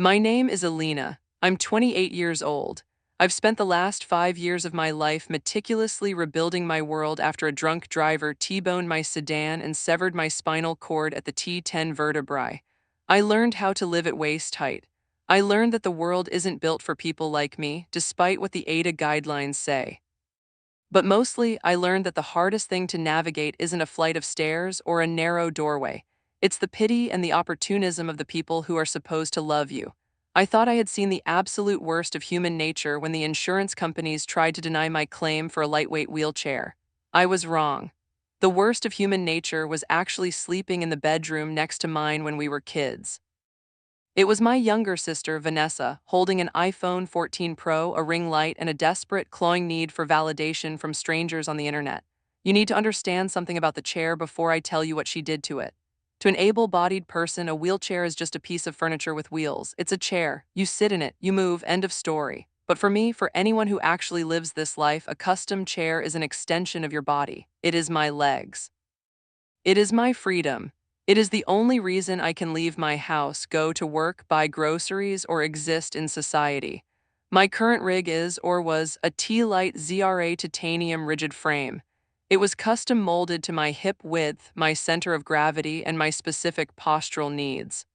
My name is Alina. I'm 28 years old. I've spent the last 5 years of my life meticulously rebuilding my world after a drunk driver T-boned my sedan and severed my spinal cord at the T10 vertebrae. I learned how to live at waist height. I learned that the world isn't built for people like me, despite what the ADA guidelines say. But mostly, I learned that the hardest thing to navigate isn't a flight of stairs or a narrow doorway. It's the pity and the opportunism of the people who are supposed to love you. I thought I had seen the absolute worst of human nature when the insurance companies tried to deny my claim for a lightweight wheelchair. I was wrong. The worst of human nature was actually sleeping in the bedroom next to mine when we were kids. It was my younger sister, Vanessa, holding an iPhone 14 Pro, a ring light, and a desperate, clawing need for validation from strangers on the internet. You need to understand something about the chair before I tell you what she did to it. To an able-bodied person, a wheelchair is just a piece of furniture with wheels. It's a chair. You sit in it, you move, end of story. But for me, for anyone who actually lives this life, a custom chair is an extension of your body. It is my legs. It is my freedom. It is the only reason I can leave my house, go to work, buy groceries, or exist in society. My current rig is, or was, a T-Lite ZRA titanium rigid frame. It was custom molded to my hip width, my center of gravity, and my specific postural needs.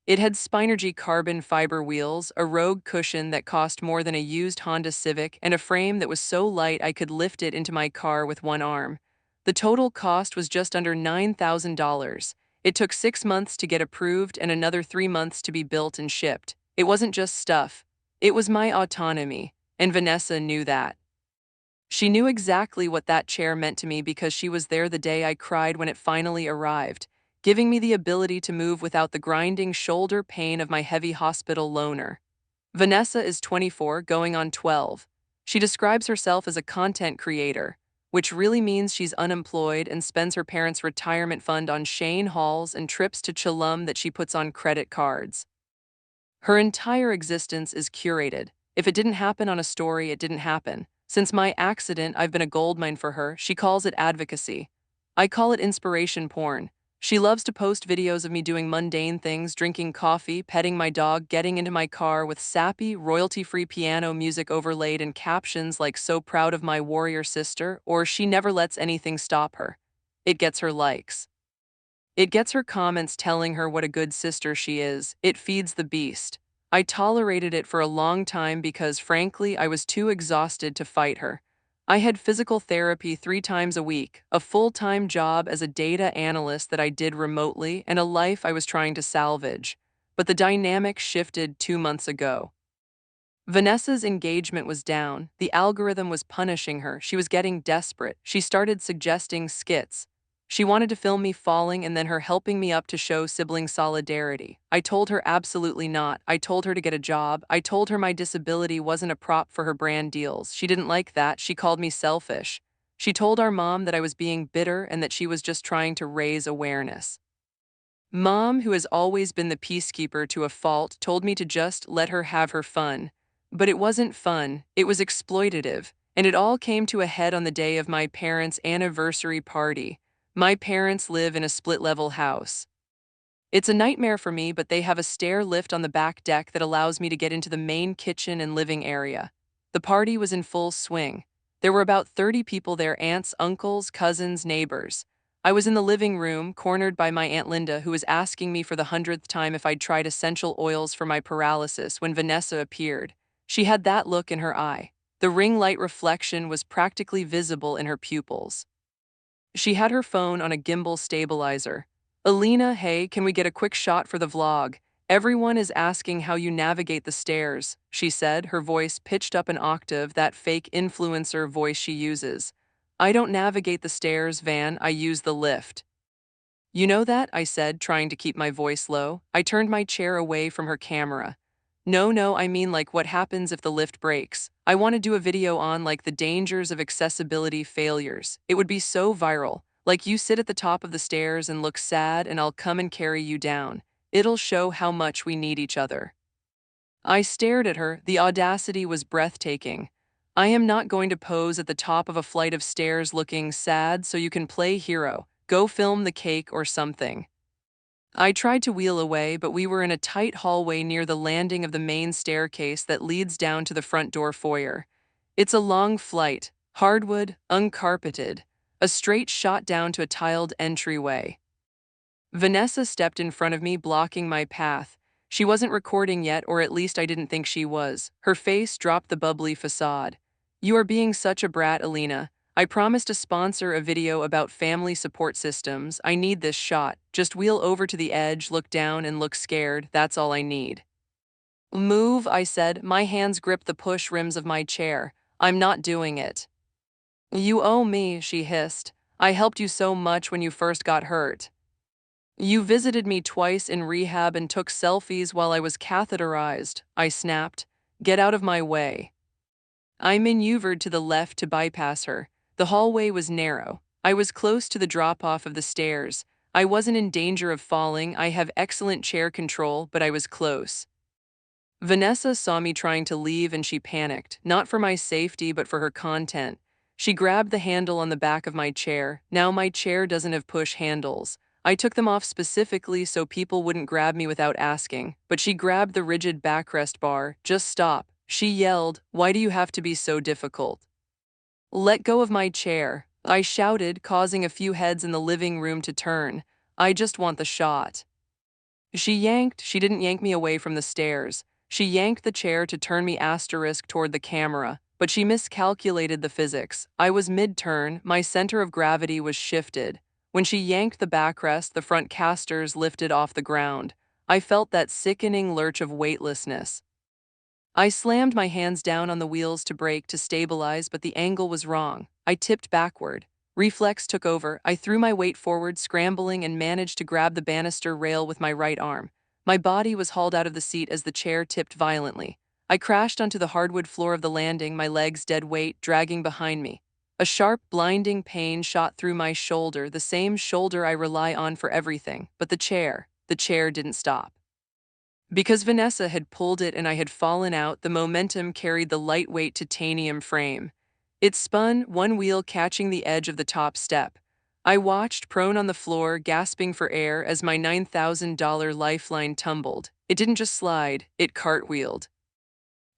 It had Spinergy carbon fiber wheels, a Rogue cushion that cost more than a used Honda Civic, and a frame that was so light I could lift it into my car with one arm. The total cost was just under $9,000. It took 6 months to get approved and another 3 months to be built and shipped. It wasn't just stuff. It was my autonomy, and Vanessa knew that. She knew exactly what that chair meant to me because she was there the day I cried when it finally arrived, giving me the ability to move without the grinding shoulder pain of my heavy hospital loaner. Vanessa is 24, going on 12. She describes herself as a content creator, which really means she's unemployed and spends her parents' retirement fund on Shane hauls and trips to Chilum that she puts on credit cards. Her entire existence is curated. If it didn't happen on a story, it didn't happen. Since my accident, I've been a goldmine for her. She calls it advocacy. I call it inspiration porn. She loves to post videos of me doing mundane things, drinking coffee, petting my dog, getting into my car with sappy, royalty-free piano music overlaid and captions like "so proud of my warrior sister" or "she never lets anything stop her." It gets her likes. It gets her comments telling her what a good sister she is. It feeds the beast. I tolerated it for a long time because, frankly, I was too exhausted to fight her. I had physical therapy 3 times a week, a full-time job as a data analyst that I did remotely, and a life I was trying to salvage. But the dynamic shifted 2 months ago. Vanessa's engagement was down. The algorithm was punishing her. She was getting desperate. She started suggesting skits. She wanted to film me falling and then her helping me up to show sibling solidarity. I told her absolutely not. I told her to get a job. I told her my disability wasn't a prop for her brand deals. She didn't like that. She called me selfish. She told our mom that I was being bitter and that she was just trying to raise awareness. Mom, who has always been the peacekeeper to a fault, told me to just let her have her fun. But it wasn't fun, it was exploitative, and it all came to a head on the day of my parents' anniversary party. My parents live in a split-level house. It's a nightmare for me, but they have a stair lift on the back deck that allows me to get into the main kitchen and living area. The party was in full swing. There were about 30 people there, aunts, uncles, cousins, neighbors. I was in the living room, cornered by my Aunt Linda, who was asking me for the 100th time if I'd tried essential oils for my paralysis, when Vanessa appeared. She had that look in her eye. The ring light reflection was practically visible in her pupils. She had her phone on a gimbal stabilizer. "Alina, hey, can we get a quick shot for the vlog? Everyone is asking how you navigate the stairs," she said, her voice pitched up an octave, that fake influencer voice she uses. "I don't navigate the stairs, Van, I use the lift." "You know that?" I said, trying to keep my voice low. I turned my chair away from her camera. No, I mean, like, what happens if the lift breaks? I want to do a video on, like, the dangers of accessibility failures. It would be so viral. Like, you sit at the top of the stairs and look sad and I'll come and carry you down. It'll show how much we need each other." I stared at her. The audacity was breathtaking. "I am not going to pose at the top of a flight of stairs looking sad so you can play hero. Go film the cake or something." I tried to wheel away, but we were in a tight hallway near the landing of the main staircase that leads down to the front door foyer. It's a long flight, hardwood, uncarpeted, a straight shot down to a tiled entryway. Vanessa stepped in front of me, blocking my path. She wasn't recording yet, or at least I didn't think she was. Her face dropped the bubbly facade. "You are being such a brat, Alina. I promised to sponsor a video about family support systems. I need this shot. Just wheel over to the edge, look down, and look scared. That's all I need." "Move," I said. My hands gripped the push rims of my chair. "I'm not doing it." "You owe me," she hissed. "I helped you so much when you first got hurt. You visited me twice in rehab and took selfies while I was catheterized," I snapped. "Get out of my way." I maneuvered to the left to bypass her. The hallway was narrow. I was close to the drop-off of the stairs. I wasn't in danger of falling. I have excellent chair control, but I was close. Vanessa saw me trying to leave and she panicked, not for my safety but for her content. She grabbed the handle on the back of my chair. Now my chair doesn't have push handles. I took them off specifically so people wouldn't grab me without asking, but she grabbed the rigid backrest bar. "Just stop," she yelled. "Why do you have to be so difficult?" "Let go of my chair," I shouted, causing a few heads in the living room to turn. "I just want the shot." She didn't yank me away from the stairs. She yanked the chair to turn me asterisk toward the camera, but she miscalculated the physics. I was mid-turn, my center of gravity was shifted. When she yanked the backrest, the front casters lifted off the ground. I felt that sickening lurch of weightlessness. I slammed my hands down on the wheels to brake to stabilize, but the angle was wrong. I tipped backward. Reflex took over. I threw my weight forward, scrambling, and managed to grab the banister rail with my right arm. My body was hauled out of the seat as the chair tipped violently. I crashed onto the hardwood floor of the landing, my legs dead weight dragging behind me. A sharp, blinding pain shot through my shoulder, the same shoulder I rely on for everything. But the chair didn't stop. Because Vanessa had pulled it and I had fallen out, the momentum carried the lightweight titanium frame. It spun, one wheel catching the edge of the top step. I watched, prone on the floor, gasping for air as my $9,000 lifeline tumbled. It didn't just slide, it cartwheeled.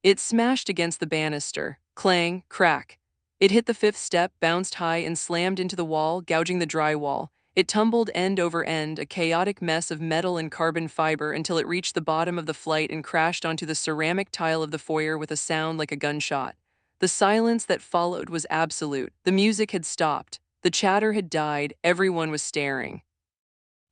It smashed against the banister. Clang, crack. It hit the fifth step, bounced high, and slammed into the wall, gouging the drywall. It tumbled end over end, a chaotic mess of metal and carbon fiber, until it reached the bottom of the flight and crashed onto the ceramic tile of the foyer with a sound like a gunshot. The silence that followed was absolute. The music had stopped. The chatter had died. Everyone was staring.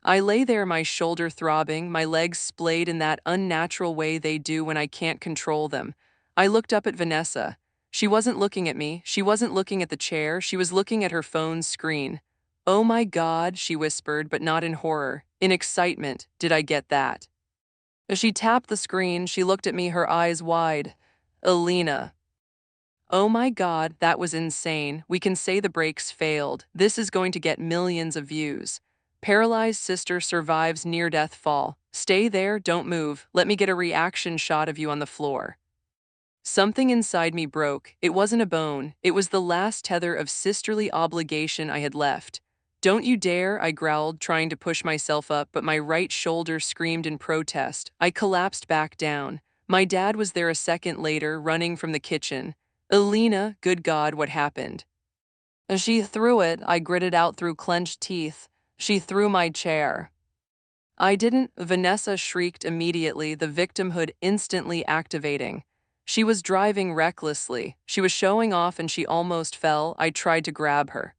I lay there, my shoulder throbbing, my legs splayed in that unnatural way they do when I can't control them. I looked up at Vanessa. She wasn't looking at me. She wasn't looking at the chair. She was looking at her phone's screen. "Oh my God," she whispered, but not in horror. In excitement. "Did I get that?" As she tapped the screen, she looked at me, her eyes wide. "Alina." "Oh my God, that was insane. We can say the brakes failed. This is going to get millions of views. Paralyzed sister survives near-death fall. Stay there, don't move. Let me get a reaction shot of you on the floor." Something inside me broke. It wasn't a bone. It was the last tether of sisterly obligation I had left. "Don't you dare," I growled, trying to push myself up, but my right shoulder screamed in protest. I collapsed back down. My dad was there a second later, running from the kitchen. "Alina, good God, what happened?" As she threw it, I gritted out through clenched teeth. "She threw my chair." "I didn't," Vanessa shrieked immediately, the victimhood instantly activating. She was driving recklessly. She was showing off and she almost fell. I tried to grab her.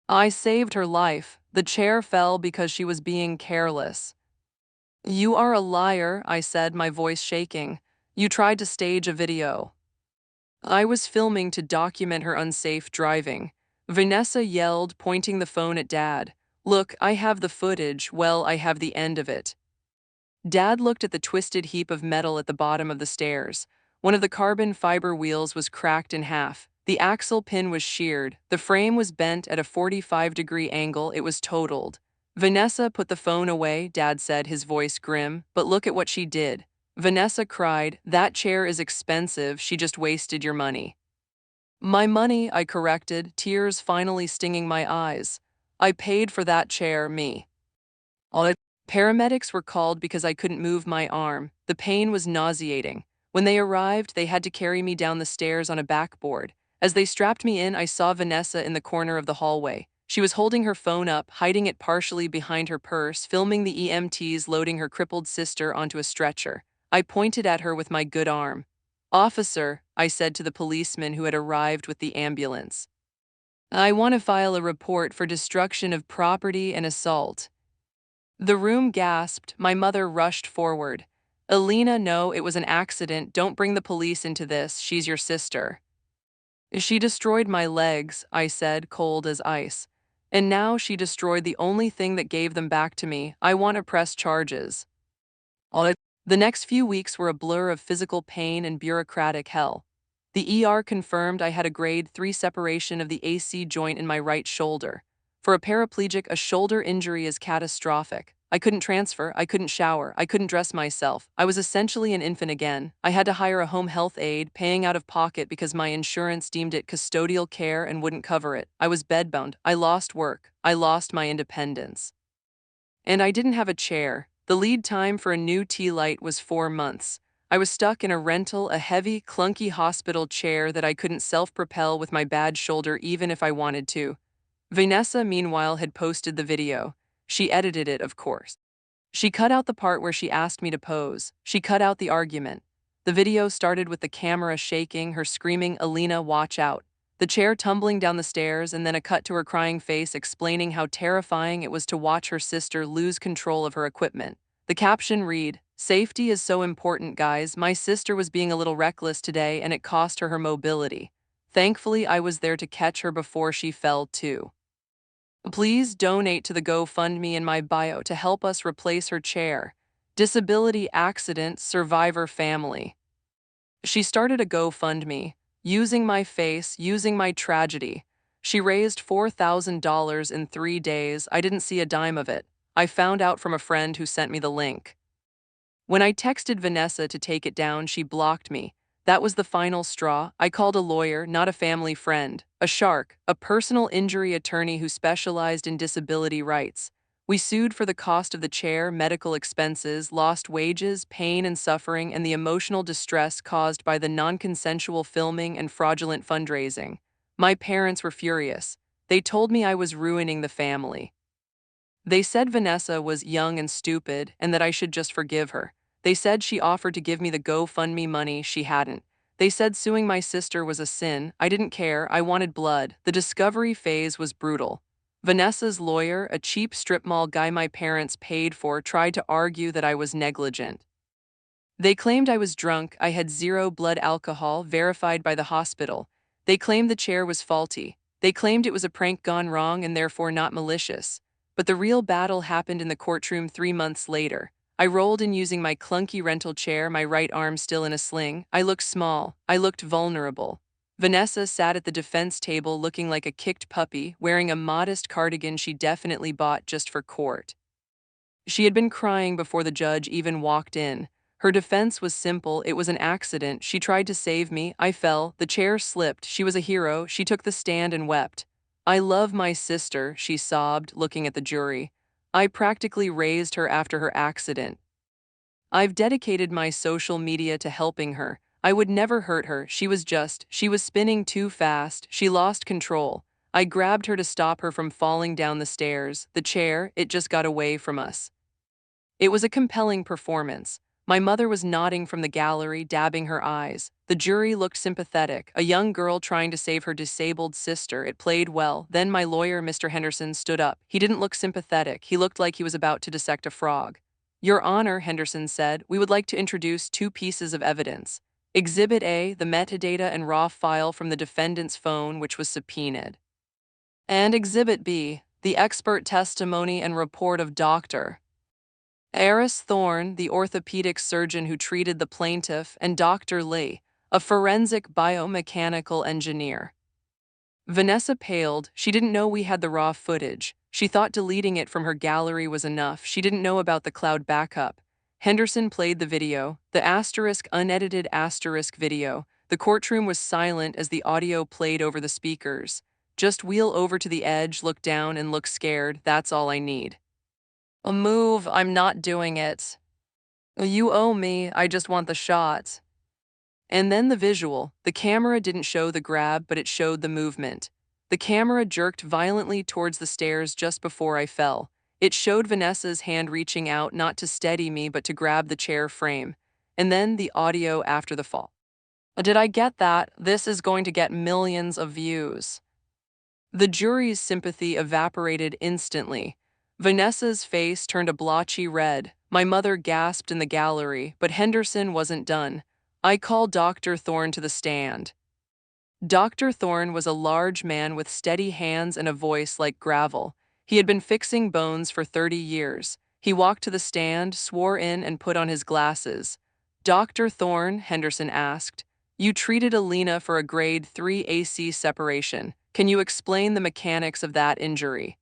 "I saved her life. The chair fell because she was being careless." "You are a liar," I said, my voice shaking. "You tried to stage a video." "I was filming to document her unsafe driving." Vanessa yelled, pointing the phone at Dad. "Look, I have the footage. Well, I have the end of it." Dad looked at the twisted heap of metal at the bottom of the stairs. One of the carbon fiber wheels was cracked in half. The axle pin was sheared. The frame was bent at a 45-degree angle. It was totaled. "Vanessa, put the phone away," Dad said, his voice grim. "But look at what she did." Vanessa cried, "That chair is expensive. She just wasted your money." "My money," I corrected, tears finally stinging my eyes. "I paid for that chair, me." Paramedics were called because I couldn't move my arm. The pain was nauseating. When they arrived, they had to carry me down the stairs on a backboard. As they strapped me in, I saw Vanessa in the corner of the hallway. She was holding her phone up, hiding it partially behind her purse, filming the EMTs loading her crippled sister onto a stretcher. I pointed at her with my good arm. "Officer," I said to the policeman who had arrived with the ambulance, "I want to file a report for destruction of property and assault." The room gasped. My mother rushed forward. "Alina, no, it was an accident. Don't bring the police into this. She's your sister." "She destroyed my legs," I said, cold as ice. "And now she destroyed the only thing that gave them back to me. I want to press charges." All The next few weeks were a blur of physical pain and bureaucratic hell. The ER confirmed I had a grade 3 separation of the AC joint in my right shoulder. For a paraplegic, a shoulder injury is catastrophic. I couldn't transfer, I couldn't shower, I couldn't dress myself. I was essentially an infant again. I had to hire a home health aide, paying out of pocket because my insurance deemed it custodial care and wouldn't cover it. I was bedbound. I lost work. I lost my independence. And I didn't have a chair. The lead time for a new tea light was 4 months. I was stuck in a rental, a heavy, clunky hospital chair that I couldn't self-propel with my bad shoulder even if I wanted to. Vanessa, meanwhile, had posted the video. She edited it, of course. She cut out the part where she asked me to pose. She cut out the argument. The video started with the camera shaking, her screaming, "Alina, watch out." The chair tumbling down the stairs, and then a cut to her crying face explaining how terrifying it was to watch her sister lose control of her equipment. The caption read, "Safety is so important, guys. My sister was being a little reckless today and it cost her her mobility. Thankfully, I was there to catch her before she fell too. Please donate to the GoFundMe in my bio to help us replace her chair. Disability Accident Survivor Family." She started a GoFundMe, using my face, using my tragedy. She raised $4,000 in 3 days. I didn't see a dime of it. I found out from a friend who sent me the link. When I texted Vanessa to take it down, she blocked me. That was the final straw. I called a lawyer, not a family friend, a shark, a personal injury attorney who specialized in disability rights. We sued for the cost of the chair, medical expenses, lost wages, pain and suffering, and the emotional distress caused by the non-consensual filming and fraudulent fundraising. My parents were furious. They told me I was ruining the family. They said Vanessa was young and stupid and that I should just forgive her. They said she offered to give me the GoFundMe money, she hadn't. They said suing my sister was a sin. I didn't care, I wanted blood. The discovery phase was brutal. Vanessa's lawyer, a cheap strip mall guy my parents paid for, tried to argue that I was negligent. They claimed I was drunk, I had 0 blood alcohol, verified by the hospital. They claimed the chair was faulty. They claimed it was a prank gone wrong and therefore not malicious. But the real battle happened in the courtroom 3 months later. I rolled in using my clunky rental chair, my right arm still in a sling. I looked small. I looked vulnerable. Vanessa sat at the defense table looking like a kicked puppy, wearing a modest cardigan she definitely bought just for court. She had been crying before the judge even walked in. Her defense was simple. It was an accident. She tried to save me. I fell. The chair slipped. She was a hero. She took the stand and wept. "I love my sister," she sobbed, looking at the jury. "I practically raised her after her accident. I've dedicated my social media to helping her. I would never hurt her. She was spinning too fast. She lost control. I grabbed her to stop her from falling down the stairs. The chair, it just got away from us." It was a compelling performance. My mother was nodding from the gallery, dabbing her eyes. The jury looked sympathetic, a young girl trying to save her disabled sister. It played well. Then my lawyer, Mr. Henderson, stood up. He didn't look sympathetic. He looked like he was about to dissect a frog. "Your Honor," Henderson said, "we would like to introduce 2 pieces of evidence. Exhibit A, the metadata and raw file from the defendant's phone, which was subpoenaed. And Exhibit B, the expert testimony and report of Dr. Eris Thorne, the orthopedic surgeon who treated the plaintiff, and Dr. Lee, a forensic biomechanical engineer." Vanessa paled. She didn't know we had the raw footage. She thought deleting it from her gallery was enough. She didn't know about the cloud backup. Henderson played the video, the unedited video. The courtroom was silent as the audio played over the speakers. "Just wheel over to the edge, look down, and look scared. That's all I need." A move, I'm not doing it. You owe me, I just want the shot. And then the visual. The camera didn't show the grab, but it showed the movement. The camera jerked violently towards the stairs just before I fell. It showed Vanessa's hand reaching out not to steady me, but to grab the chair frame. And then the audio after the fall. Did I get that? This is going to get millions of views. The jury's sympathy evaporated instantly. Vanessa's face turned a blotchy red. My mother gasped in the gallery, but Henderson wasn't done. I called Dr. Thorne to the stand. Dr. Thorne was a large man with steady hands and a voice like gravel. He had been fixing bones for 30 years. He walked to the stand, swore in, and put on his glasses. Dr. Thorne, Henderson asked, you treated Alina for a grade 3 AC separation. Can you explain the mechanics of that injury?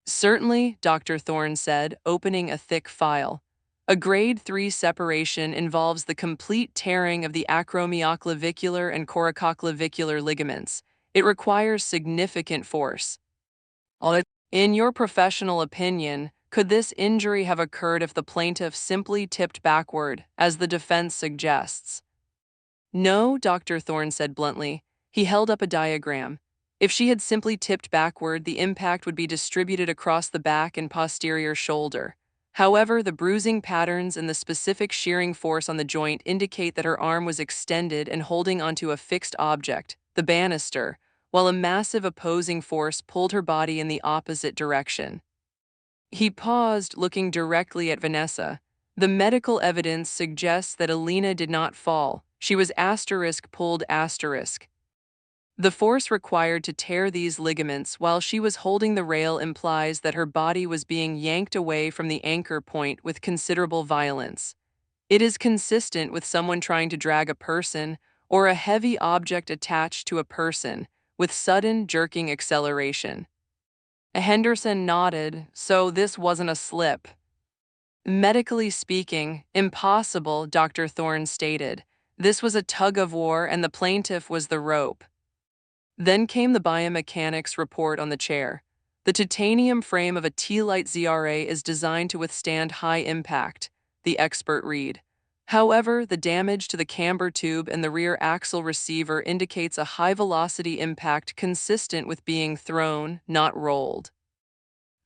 Certainly, Dr. Thorne said, opening a thick file. A grade 3 separation involves the complete tearing of the acromioclavicular and coracocclavicular ligaments. It requires significant force. In your professional opinion, could this injury have occurred if the plaintiff simply tipped backward, as the defense suggests? No, Dr. Thorne said bluntly. He held up a diagram. If she had simply tipped backward, the impact would be distributed across the back and posterior shoulder. However, the bruising patterns and the specific shearing force on the joint indicate that her arm was extended and holding onto a fixed object, the banister, while a massive opposing force pulled her body in the opposite direction. He paused, looking directly at Vanessa. The medical evidence suggests that Alina did not fall. She was pulled. The force required to tear these ligaments while she was holding the rail implies that her body was being yanked away from the anchor point with considerable violence. It is consistent with someone trying to drag a person or a heavy object attached to a person with sudden jerking acceleration. Henderson nodded, so this wasn't a slip. Medically speaking, impossible, Dr. Thorne stated. This was a tug-of-war and the plaintiff was the rope. Then came the biomechanics report on the chair. The titanium frame of a T-Lite ZRA is designed to withstand high impact, the expert read. However, the damage to the camber tube and the rear axle receiver indicates a high-velocity impact consistent with being thrown, not rolled.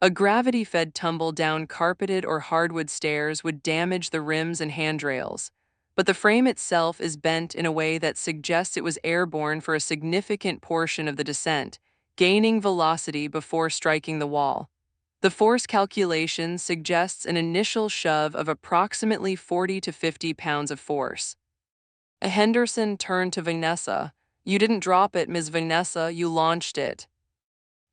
A gravity-fed tumble down carpeted or hardwood stairs would damage the rims and handrails, but the frame itself is bent in a way that suggests it was airborne for a significant portion of the descent, gaining velocity before striking the wall. The force calculation suggests an initial shove of approximately 40 to 50 pounds of force. Henderson turned to Vanessa. You didn't drop it, Ms. Vanessa, you launched it.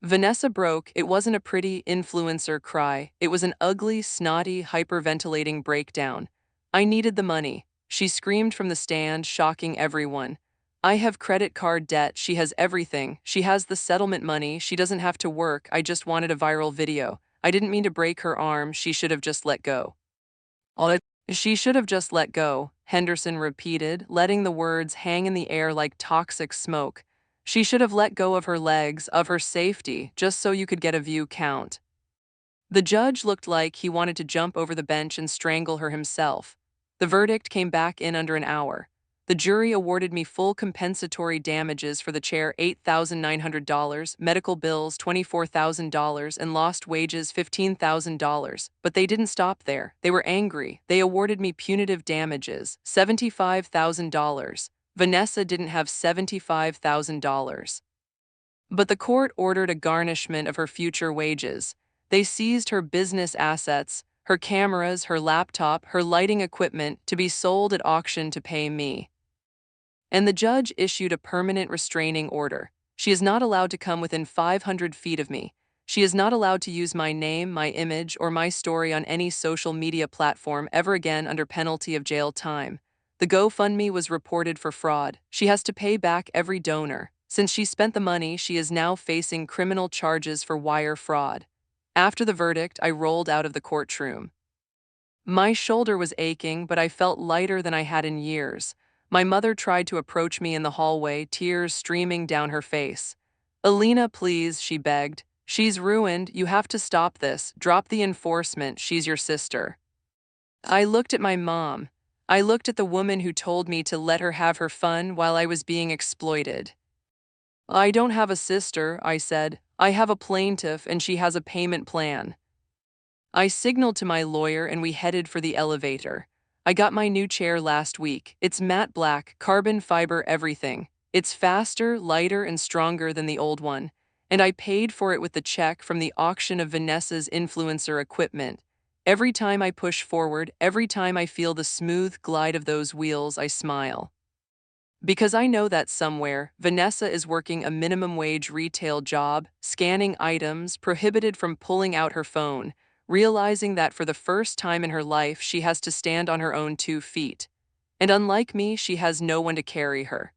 Vanessa broke. It wasn't a pretty influencer cry. It was an ugly, snotty, hyperventilating breakdown. I needed the money. She screamed from the stand, shocking everyone. I have credit card debt. She has everything. She has the settlement money. She doesn't have to work. I just wanted a viral video. I didn't mean to break her arm. She should have just let go. She should have just let go, Henderson repeated, letting the words hang in the air like toxic smoke. She should have let go of her legs, of her safety, just so you could get a view count. The judge looked like he wanted to jump over the bench and strangle her himself. The verdict came back in under an hour. The jury awarded me full compensatory damages for the chair $8,900, medical bills $24,000, and lost wages $15,000. But they didn't stop there. They were angry. They awarded me punitive damages, $75,000. Vanessa didn't have $75,000. But the court ordered a garnishment of her future wages. They seized her business assets, her cameras, her laptop, her lighting equipment, to be sold at auction to pay me. And the judge issued a permanent restraining order. She is not allowed to come within 500 feet of me. She is not allowed to use my name, my image, or my story on any social media platform ever again under penalty of jail time. The GoFundMe was reported for fraud. She has to pay back every donor. Since she spent the money, she is now facing criminal charges for wire fraud. After the verdict, I rolled out of the courtroom. My shoulder was aching, but I felt lighter than I had in years. My mother tried to approach me in the hallway, tears streaming down her face. Alina, please, she begged. She's ruined, you have to stop this, drop the enforcement, she's your sister. I looked at my mom. I looked at the woman who told me to let her have her fun while I was being exploited. I don't have a sister, I said. I have a plaintiff and she has a payment plan. I signaled to my lawyer and we headed for the elevator. I got my new chair last week. It's matte black, carbon fiber everything. It's faster, lighter, and stronger than the old one. And I paid for it with the check from the auction of Vanessa's influencer equipment. Every time I push forward, every time I feel the smooth glide of those wheels, I smile. Because I know that somewhere, Vanessa is working a minimum wage retail job, scanning items, prohibited from pulling out her phone, realizing that for the first time in her life she has to stand on her own 2 feet. And unlike me, she has no one to carry her.